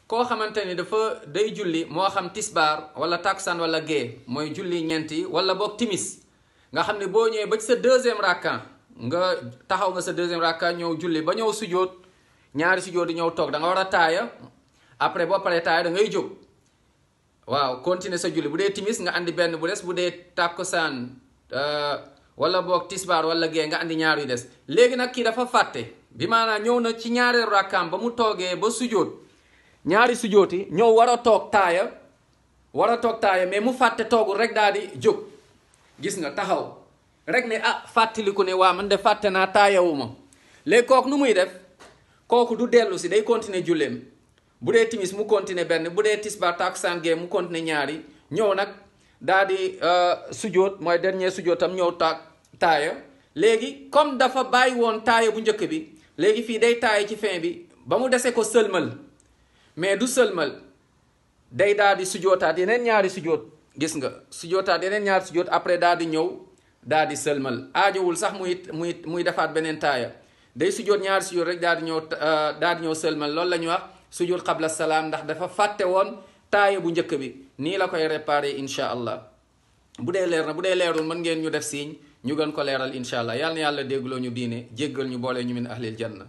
koo xamante ni dafa day julli moo xam tisbaar wala takkusaan wala gée mooy julli ñeenti wala boog timis nga xam ne boo ñëwee ba ci sa deuxième rakka nga taxaw nga sa deuxième rakka ñëw julli ba ñëw sujjóot ñaari sujjóot di ñëw toog da nga war a taaya après boo paree taaya da ngay jóg waaw continuer sa julli bu dee timis nga andi benn bu des bu dee takkusaan wala boog tisbaar wala gée nga andi ñaar yu des léegi nag kii dafa fàtte bi maanaam ñëw na ci ñaareelu rakkaam ba mu toogee ba sujjóot ñaari sujjóoti ñëw war a toog taaya mais mu fàtte toogul rek daal di jóg gis nga taxaw rek ne fàttaliku ne waa man de fàtte naa taayawuma léegi kooku nu muy def kooku du dellu si day continuer julleem bu dee timis mu continuer benn bu dee tisbaar takkusaan gee mu continuer ñaari ñëw nag daal di sujjóot mooy dernier sujjóotam ñëw taaya léegi comme dafa bàyyi woon taaya bu njëkk bi léegi fii day taaya ci fin bi ba mu dese ko sëlmal mais du sëlmal day daal di sujjóotaat yeneen ñaari sujjóot gis nga sujjóotaat yeneen ñaari sujjóot après daal di ñëw daal di sëlmal aajowul sax muy defaat beneen taaya day sujjóot ñaari sujjóot rek daal di ñëw sëlmal loolu la ñuy wax sujjóot qabla salaam ndax dafa fàtte woon taaya bu njëkk bi nii la koy réparer incha allah bu dee leer na bu dee leerul mën ngeen ñu def signe ñu gën ko leeral incha allah yal na yàlla déggloo ñu diine jéggal ñu boole ñu min ahlil janna